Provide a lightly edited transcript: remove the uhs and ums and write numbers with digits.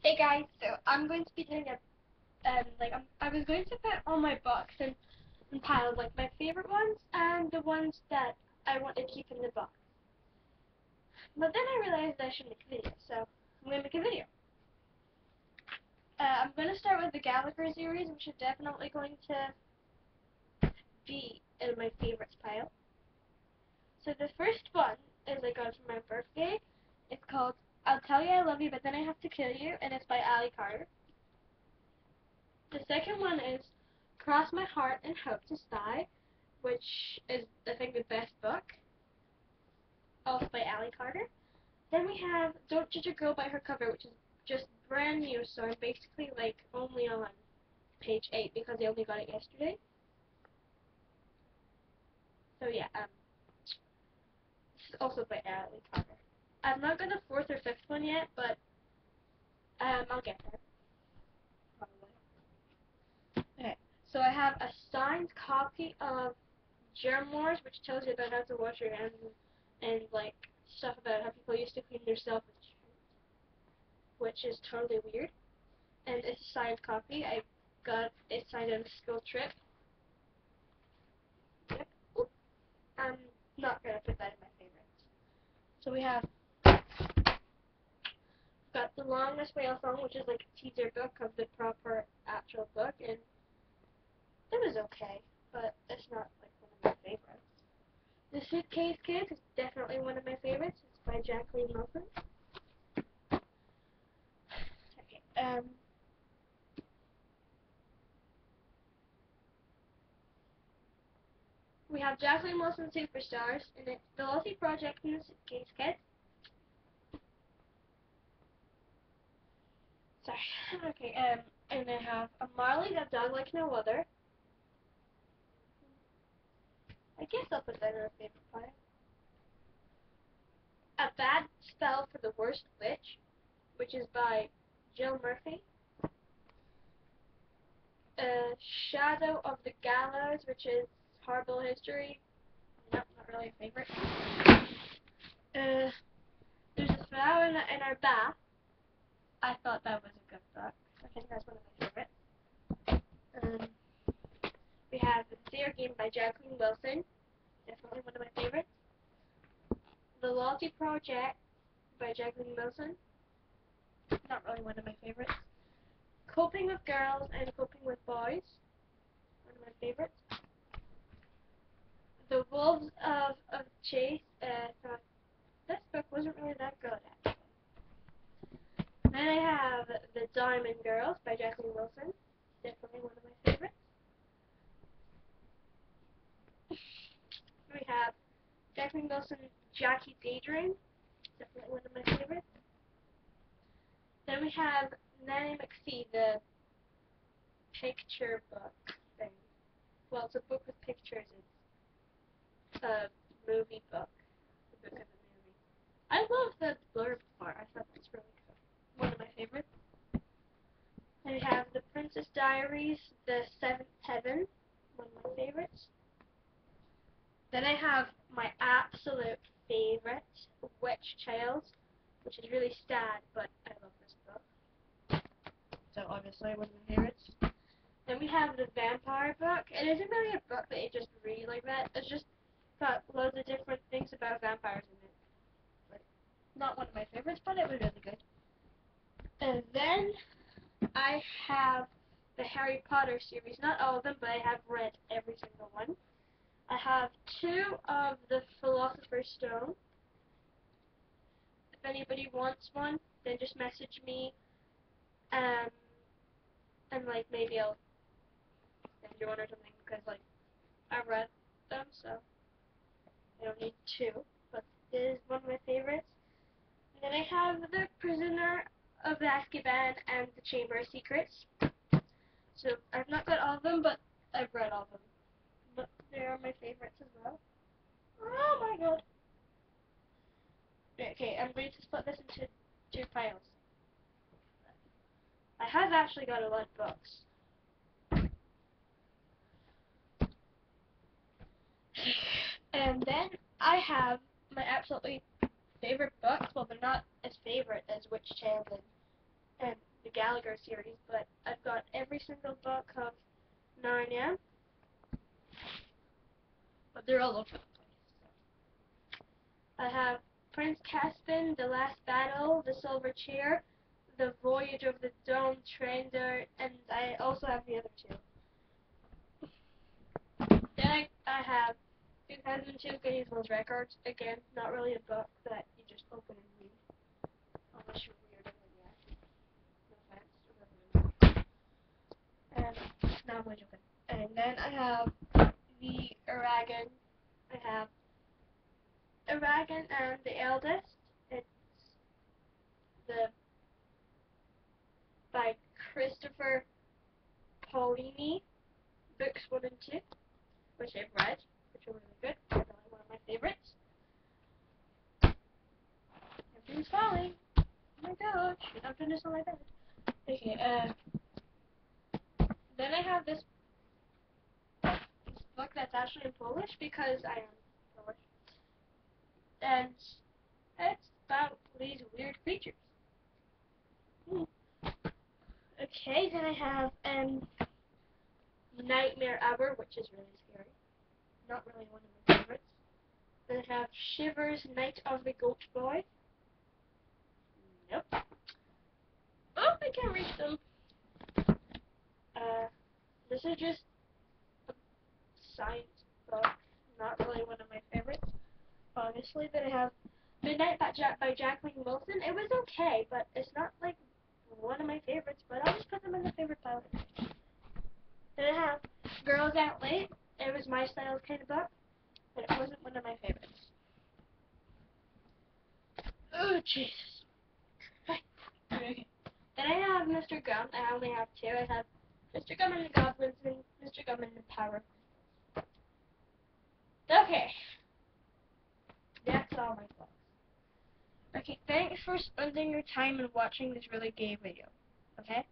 Hey guys, so I'm going to be doing a I was going to put all my books in piles, like my favorite ones and the ones that I want to keep in the box. But then I realized I should make a video, so I'm going to make a video. I'm going to start with the Gallagher series, which is definitely going to be in my favorites pile. So the first one is I got for my birthday. It's called I'll Tell You I Love You, But Then I Have to Kill You, and it's by Ali Carter. The second one is Cross My Heart and Hope to Die, which is, I think, the best book, also by Ali Carter. Then we have Don't Judge a Girl by Her Cover, which is just brand new, so I'm basically like only on page 8 because I only got it yesterday. So yeah, this is also by Ali Carter. I've not got the fourth or fifth one yet, but I'll get there. Okay, so I have a signed copy of Germ Wars, which tells you about how to wash your hands and like stuff about how people used to clean themselves with germs, which is totally weird. And it's a signed copy. I got it signed on a school trip. Yep. Oop. I'm not gonna put that in my favorites. So we have got The Longest Whale Song, which is like a teaser book of the proper actual book, and it was okay, but it's not like one of my favorites. The Suitcase Kids is definitely one of my favorites. It's by Jacqueline Wilson. Okay, we have Jacqueline Wilson Superstars, and it's The Lottie Project and The Suitcase Kids. Sorry. Okay, and I have a Marley, That Dog Like No Other. I guess I'll put that in a favorite pile. A Bad Spell for the Worst Witch, which is by Jill Murphy. Shadow of the Gallows, which is Horrible History. Nope, not really a favorite. There's a Flower in Our Bath. I thought that was a good book. I think that's one of my favorites. We have The Fair Game by Jacqueline Wilson. Definitely one of my favorites. The Loyalty Project by Jacqueline Wilson. Not really one of my favorites. Coping with Girls and Coping with Boys. One of my favorites. The Wolves of Chase. This book wasn't really that good, actually. Then I have The Diamond Girls by Jacqueline Wilson. Definitely one of my favorites. We have Jacqueline Wilson, Jackie Daydream. Definitely one of my favorites. Then we have Nanny McPhee, the picture book thing. Well, it's a book with pictures. It's a movie book. The book of the movie. I love the blurb part. I thought that's really cool. One of my favorites. Then we have The Princess Diaries, The Seventh Heaven. One of my favorites. Then I have my absolute favorite, Witch Tales, which is really sad, but I love this book. So obviously one of my favorites. Then we have The Vampire Book. It isn't really a book that you just read like that. It's just got loads of different things about vampires in it. But not one of my favorites, but it was really good. And then I have the Harry Potter series. Not all of them, but I have read every single one. I have 2 of the Philosopher's Stone. If anybody wants one, then just message me, and like maybe I'll send you one or something, because like I read them, so I don't need 2. But it is one of my favorites. And then I have The Prisoner of Azkaban and The Chamber of Secrets. So I've not got all of them, but I've read all of them. But they are my favorites as well. Oh my god. Okay, I'm going to split this into 2 piles. I have actually got a lot of books. And then I have my absolutely favorite books. Well, they're not as favorite as Witch Tales and the Gallagher series, but I've got every single book of Narnia, but they're all over the place. I have Prince Caspian, The Last Battle, The Silver Chair, The Voyage of the Dawn Treader, and I also have the other two. Then I have 2002 Guinness World Records. Again, not really a book that you just open and read, unless you're weird and like that. No offense. And no, I'm only joking. And then I have the Aragon. I have Aragon and the Eldest. It's the by Christopher Paolini, books 1 and 2, which I've read, which are really good. They're really one of my favorites. Everything's falling. Oh my gosh, I'm doing this on my bed. Okay, then I have this book that's actually in Polish because I am Polish. And it's about these weird creatures. Okay, then I have Nightmare Hour, which is really scary. Not really one of my favorites. Then I have Shivers, Night of the Goat Boy. Nope. Oh, I can't reach them. This is just a science book. Not really one of my favorites, obviously. Then I have Midnight by Jacqueline Wilson. It was okay, but it's not like one of my favorites, but I'll just put them in the favorite pile. Then I have Girls Out Late. It was my style kind of book, but it wasn't one of my favorites. Oh, Jesus. Okay. Then I have Mr. Gum. I only have two. I have Mr. Gum and the Goblins and Mr. Gum and the Power of Crystals. Okay. That's all my books. Okay, thanks for spending your time and watching this really gay video. Okay?